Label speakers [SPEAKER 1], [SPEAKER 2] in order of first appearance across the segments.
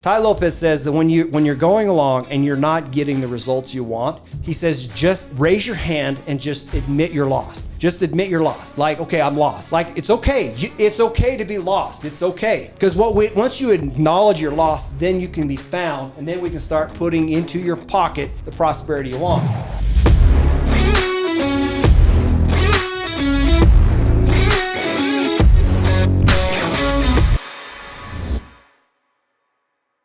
[SPEAKER 1] Tai Lopez says that when you're going along and you're not getting the results you want, he says just raise your hand and just admit you're lost. Just admit you're lost. Like, okay, I'm lost. Like, it's okay. It's okay to be lost. It's okay. Because once you acknowledge you're lost, then you can be found, and then we can start putting into your pocket the prosperity you want.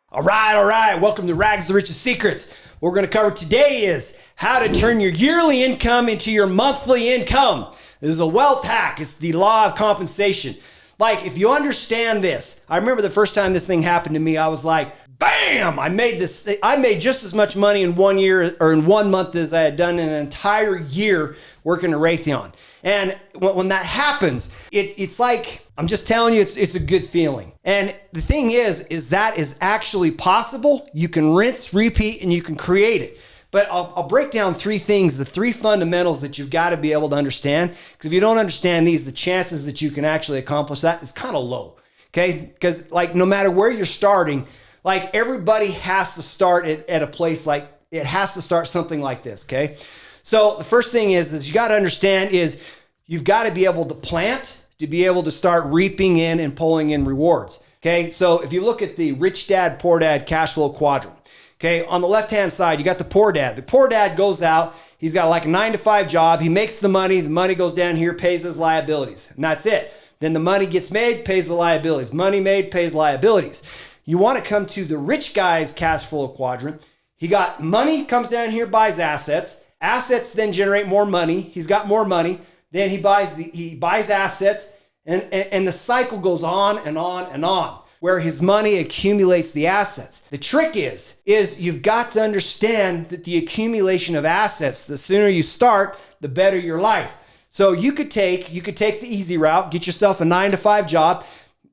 [SPEAKER 1] All right. Welcome to Rags, the Richest Secrets. What we're going to cover today is how to turn your yearly income into your monthly income. This is a wealth hack. It's the law of compensation. Like, if you understand this, I remember the first time this thing happened to me, I was like, bam, I made just as much money in 1 year or in 1 month as I had done in an entire year working at Raytheon. And when that happens, it's like, I'm just telling you, it's a good feeling. And the thing is that is actually possible. You can rinse, repeat, and you can create it. But I'll break down three things, the three fundamentals that you've got to be able to understand. Because if you don't understand these, the chances that you can actually accomplish that is kind of low. Okay? Because like no matter where you're starting, like everybody has to start at a place like, it has to start something like this. Okay? So the first thing is you got to understand is you've got to be able to plant to be able to start reaping in and pulling in rewards. Okay, so if you look at the rich dad, poor dad cash flow quadrant, okay, on the left-hand side, you got the poor dad. The poor dad goes out, he's got like a 9-to-5 job, he makes the money goes down here, pays his liabilities, and that's it. Then the money gets made, pays the liabilities. Money made, pays liabilities. You want to come to the rich guy's cash flow quadrant. He got money, comes down here, buys assets. Assets then generate more money. He's got more money. Then he buys assets, and the cycle goes on and on and on, where his money accumulates the assets. The trick is you've got to understand that the accumulation of assets, the sooner you start, the better your life. So you could take the easy route, get yourself a 9-to-5 job.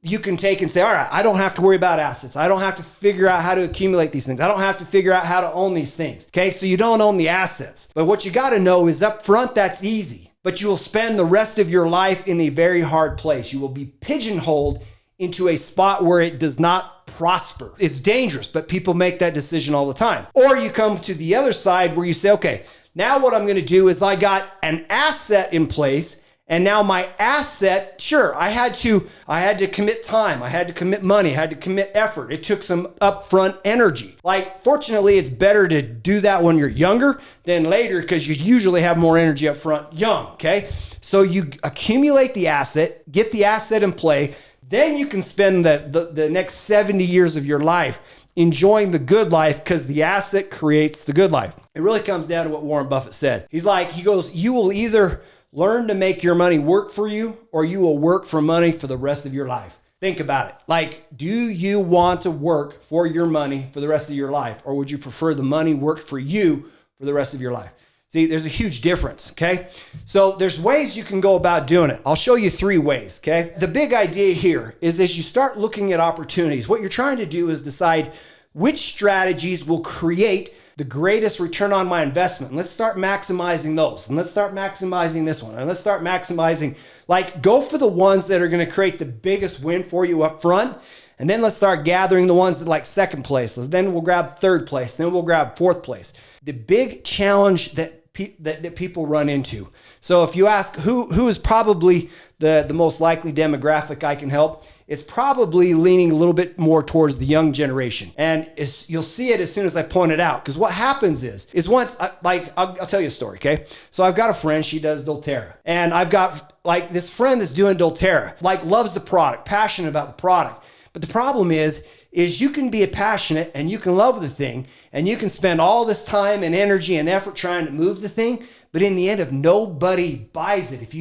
[SPEAKER 1] You can take and say, all right, I don't have to worry about assets. I don't have to figure out how to accumulate these things. I don't have to figure out how to own these things. Okay, so you don't own the assets. But what you got to know is up front, that's easy. But you will spend the rest of your life in a very hard place. You will be pigeonholed into a spot where it does not prosper. It's dangerous, but people make that decision all the time. Or you come to the other side where you say, okay, now what I'm going to do is I got an asset in place. And now my asset, sure, I had to commit time. I had to commit money. I had to commit effort. It took some upfront energy. Like, fortunately, it's better to do that when you're younger than later because you usually have more energy up front young, okay? So you accumulate the asset, get the asset in play, then you can spend the next 70 years of your life enjoying the good life because the asset creates the good life. It really comes down to what Warren Buffett said. He goes, you will either learn to make your money work for you, or you will work for money for the rest of your life. Think about it. Like, do you want to work for your money for the rest of your life? Or would you prefer the money work for you for the rest of your life? See, there's a huge difference, okay? So there's ways you can go about doing it. I'll show you 3 ways, okay? The big idea here is as you start looking at opportunities, what you're trying to do is decide which strategies will create the greatest return on my investment. And let's start maximizing those. And let's start maximizing this one. And let's start maximizing, like, go for the ones that are going to create the biggest win for you up front. And then let's start gathering the ones that like second place. Then we'll grab third place. Then we'll grab fourth place. The big challenge that people run into. So if you ask who is probably the most likely demographic I can help, it's probably leaning a little bit more towards the young generation. And you'll see it as soon as I point it out. Because what happens is once, I'll tell you a story, okay? So I've got a friend, she does Doterra. And I've got like this friend that's doing Doterra, like loves the product, passionate about the product. But the problem is you can be passionate and you can love the thing and you can spend all this time and energy and effort trying to move the thing. But in the end, if nobody buys it, if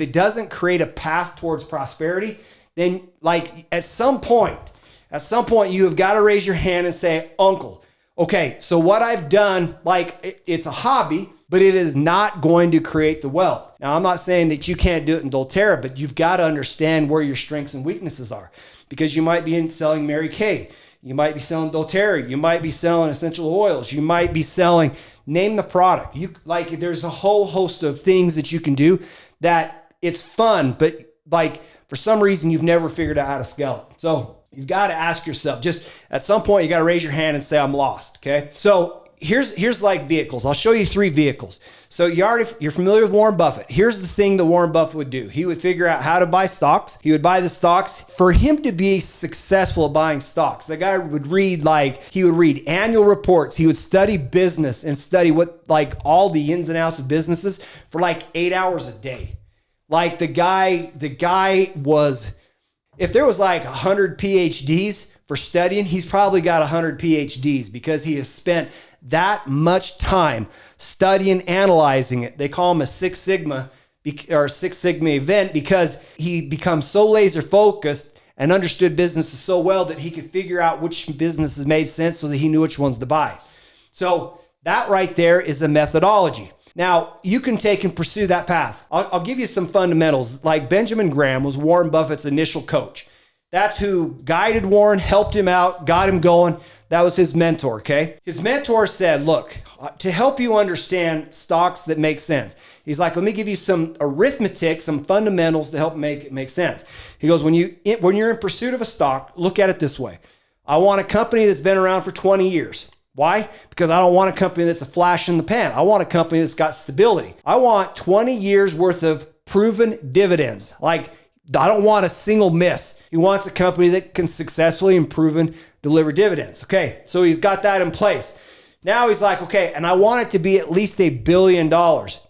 [SPEAKER 1] it doesn't create a path towards prosperity, then like at some point you have got to raise your hand and say, uncle, okay, so what I've done, like it's a hobby, but it is not going to create the wealth. Now, I'm not saying that you can't do it in Doterra, but you've got to understand where your strengths and weaknesses are, because you might be selling Mary Kay. You might be selling Doterra. You might be selling essential oils. You might be selling, name the product. There's a whole host of things that you can do that it's fun, but like for some reason you've never figured out how to scale it. So You've got to ask yourself, just at some point, you got to raise your hand and say, I'm lost, okay? So here's like vehicles. I'll show you 3 vehicles. So you're familiar with Warren Buffett. Here's the thing that Warren Buffett would do. He would figure out how to buy stocks. He would buy the stocks. For him to be successful at buying stocks, the guy would read annual reports. He would study business and study all the ins and outs of businesses for 8 hours a day. Like the guy was, if there was 100 PhDs for studying, he's probably got 100 PhDs because he has spent that much time studying, analyzing it. They call him a Six Sigma event because he becomes so laser focused and understood businesses so well that he could figure out which businesses made sense so that he knew which ones to buy. So that right there is a methodology. Now, you can take and pursue that path. I'll give you some fundamentals. Like Benjamin Graham was Warren Buffett's initial coach. That's who guided Warren, helped him out, got him going. That was his mentor, okay? His mentor said, look, to help you understand stocks that make sense, he's like, let me give you some arithmetic, some fundamentals to help make it make sense. He goes, when you're in pursuit of a stock, look at it this way. I want a company that's been around for 20 years. Why? Because I don't want a company that's a flash in the pan. I want a company that's got stability. I want 20 years worth of proven dividends. I don't want a single miss. He wants a company that can successfully and proven deliver dividends. Okay, so he's got that in place. Now he's like, okay, and I want it to be at least $1 billion,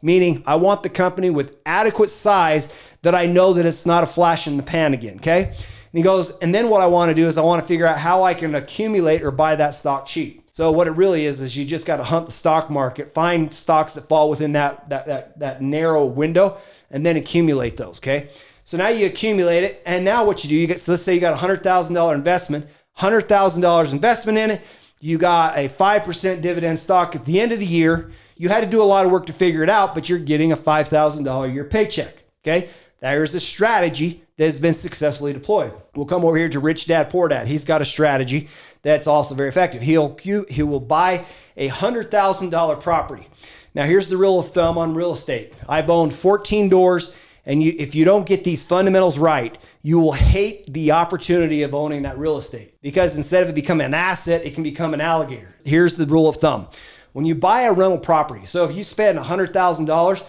[SPEAKER 1] meaning I want the company with adequate size that I know that it's not a flash in the pan again, okay? And he goes, and then what I want to do is I want to figure out how I can accumulate or buy that stock cheap. So what it really is you just got to hunt the stock market, find stocks that fall within that narrow window, and then accumulate those, okay? So now you accumulate it, and now what you do, let's say you got a $100,000 investment, $100,000 investment in it, you got a 5% dividend stock at the end of the year. You had to do a lot of work to figure it out, but you're getting a $5,000 a year paycheck, okay? There's a strategy that has been successfully deployed. We'll come over here to Rich Dad, Poor Dad. He's got a strategy that's also very effective. He will buy a $100,000 property. Now, here's the rule of thumb on real estate. I've owned 14 doors, and if you don't get these fundamentals right, you will hate the opportunity of owning that real estate because instead of it becoming an asset, it can become an alligator. Here's the rule of thumb. When you buy a rental property, so if you spend $100,000,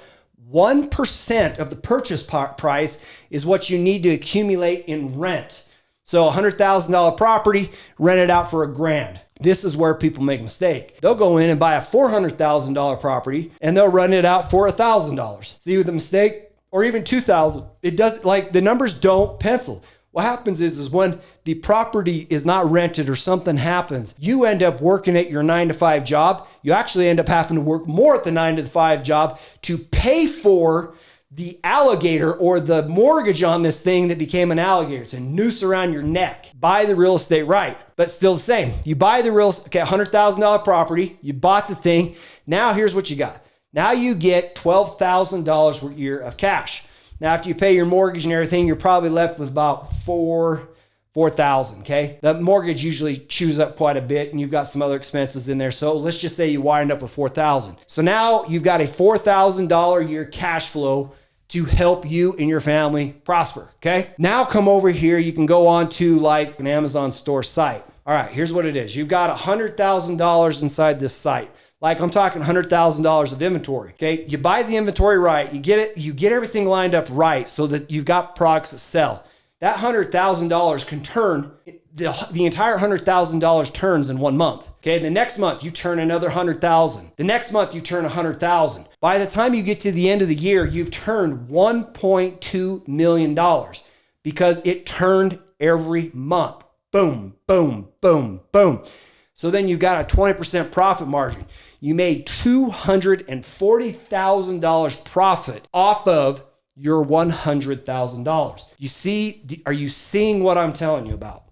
[SPEAKER 1] 1% of the purchase price is what you need to accumulate in rent. So a $100,000 property, rent it out for $1,000. This is where people make a mistake. They'll go in and buy a $400,000 property and they'll rent it out for $1,000. See the mistake? Or even $2,000. It doesn't, the numbers don't pencil. What happens is when the property is not rented or something happens, you end up working at your 9-to-5 job. You actually end up having to work more at the 9-to-5 job to pay for the alligator or the mortgage on this thing that became an alligator. It's a noose around your neck. Buy the real estate right, but still the same. You buy the $100,000 property, you bought the thing. Now here's what you got. Now you get $12,000 a year of cash. Now, after you pay your mortgage and everything, you're probably left with about $4,000, okay? The mortgage usually chews up quite a bit and you've got some other expenses in there. So let's just say you wind up with $4,000. So now you've got a $4,000 a year cash flow to help you and your family prosper, okay? Now come over here, you can go on to an Amazon store site. All right, here's what it is. You've got $100,000 inside this site. I'm talking $100,000 of inventory, okay? You buy the inventory right, you get everything lined up right so that you've got products that sell. That $100,000 can turn, the entire $100,000 turns in 1 month, okay? The next month, you turn another $100,000. The next month, you turn $100,000. By the time you get to the end of the year, you've turned $1.2 million because it turned every month. Boom, boom, boom, boom. So then you've got a 20% profit margin. You made $240,000 profit off of your $100,000. You see, are you seeing what I'm telling you about?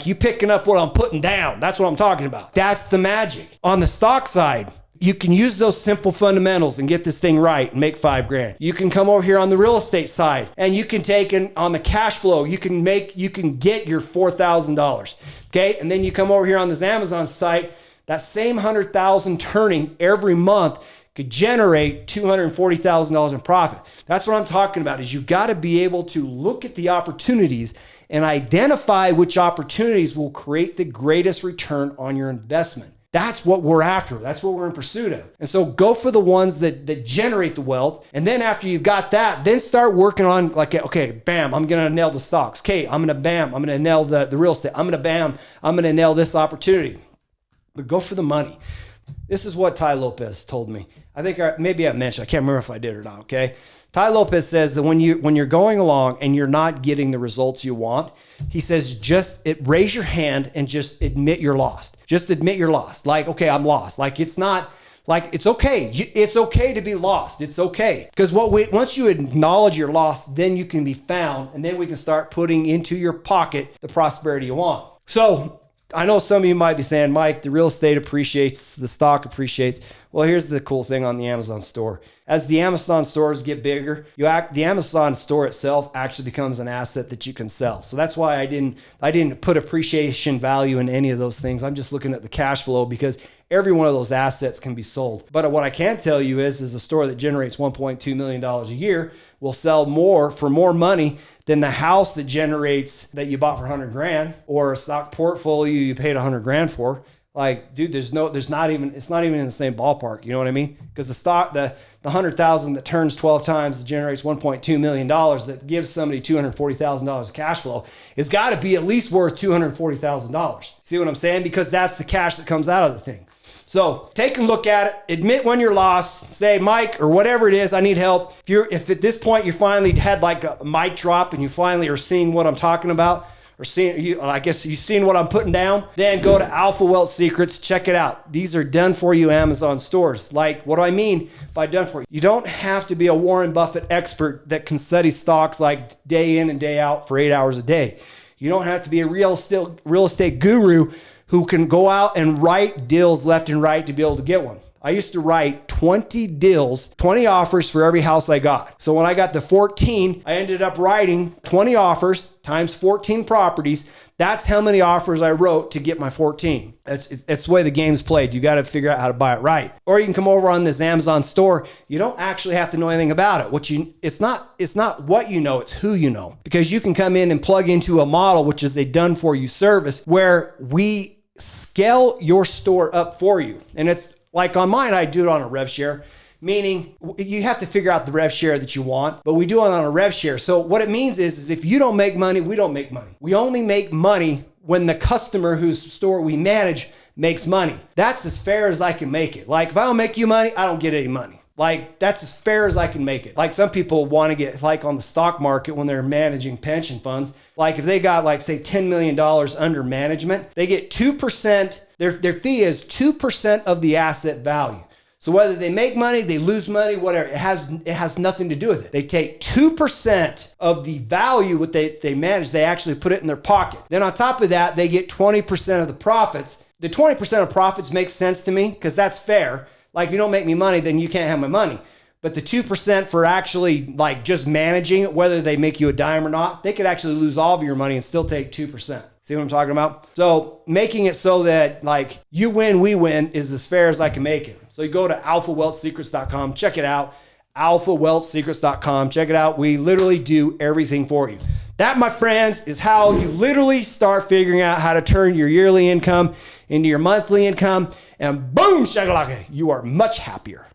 [SPEAKER 1] You picking up what I'm putting down. That's what I'm talking about. That's the magic. On the stock side, you can use those simple fundamentals and get this thing right and make $5,000. You can come over here on the real estate side and you can take on the cash flow, you can get your $4,000. Okay. And then you come over here on this Amazon site, that same $100,000 turning every month could generate $240,000 in profit. That's what I'm talking about is you got to be able to look at the opportunities and identify which opportunities will create the greatest return on your investment. That's what we're after. That's what we're in pursuit of. And so go for the ones that generate the wealth. And then after you've got that, then start working on like, okay, bam, I'm going to nail the stocks. Okay, I'm going to nail the real estate. I'm going to nail this opportunity. But go for the money. This is what 𝗦𝗨𝗪𝗧 told me. I think maybe I mentioned, I can't remember if I did or not, okay? 𝗦𝗨𝗪𝗧 says that when you're going along and you're not getting the results you want, he says raise your hand and just admit you're lost. Just admit you're lost. Like, okay, I'm lost. Like it's not like it's okay. It's okay to be lost. It's okay. Because once you acknowledge you're lost, then you can be found, and then we can start putting into your pocket the prosperity you want. So I know some of you might be saying, Mike, the real estate appreciates, the stock appreciates. Well, here's the cool thing on the Amazon store. As the Amazon stores get bigger, the Amazon store itself actually becomes an asset that you can sell. So that's why I didn't put appreciation value in any of those things. I'm just looking at the cash flow because every one of those assets can be sold. But what I can tell you is a store that generates $1.2 million a year will sell for more money than the house that you bought for 100 grand, or a stock portfolio you paid 100 grand for. Like, dude, it's not even in the same ballpark. You know what I mean? Because the 100,000 that turns 12 times that generates $1.2 million that gives somebody $240,000 of cash flow has got to be at least worth $240,000. See what I'm saying? Because that's the cash that comes out of the thing. So take a look at it, admit when you're lost, say, Mike, or whatever it is, I need help. If at this point you finally had like a mic drop and you finally are seeing what I'm talking about, or you've seen what I'm putting down, then go to Alpha Wealth Secrets, check it out. These are done for you Amazon stores. Like, what do I mean by done for you? You don't have to be a Warren Buffett expert that can study stocks like day in and day out for 8 hours a day. You don't have to be a real estate guru who can go out and write deals left and right to be able to get one. I used to write 20 deals, 20 offers for every house I got. So when I got to 14, I ended up writing 20 offers times 14 properties. That's how many offers I wrote to get my 14. That's the way the game's played. You got to figure out how to buy it right. Or you can come over on this Amazon store. You don't actually have to know anything about it. It's not what you know, it's who you know. Because you can come in and plug into a model, which is a done for you service, where we scale your store up for you. And it's like on mine, I do it on a rev share, meaning you have to figure out the rev share that you want, but we do it on a rev share. So what it means is if you don't make money, we don't make money. We only make money when the customer whose store we manage makes money. That's as fair as I can make it. Like if I don't make you money, I don't get any money. Like that's as fair as I can make it. Like some people want to get like on the stock market when they're managing pension funds. Like if they got like say $10 million under management, they get 2%. Their fee is 2% of the asset value. So whether they make money, they lose money, whatever, it has nothing to do with it. They take 2% of the value what they manage, they actually put it in their pocket. Then on top of that, they get 20% of the profits. The 20% of profits makes sense to me because that's fair. Like if you don't make me money, then you can't have my money. But the 2% for actually like just managing it, whether they make you a dime or not, they could actually lose all of your money and still take 2%. See what I'm talking about? So making it so that like you win, we win is as fair as I can make it. So you go to alphawealthsecrets.com, check it out. alphawealthsecrets.com, check it out. We literally do everything for you. That, my friends, is how you literally start figuring out how to turn your yearly income into your monthly income. And boom, shakalaka, you are much happier.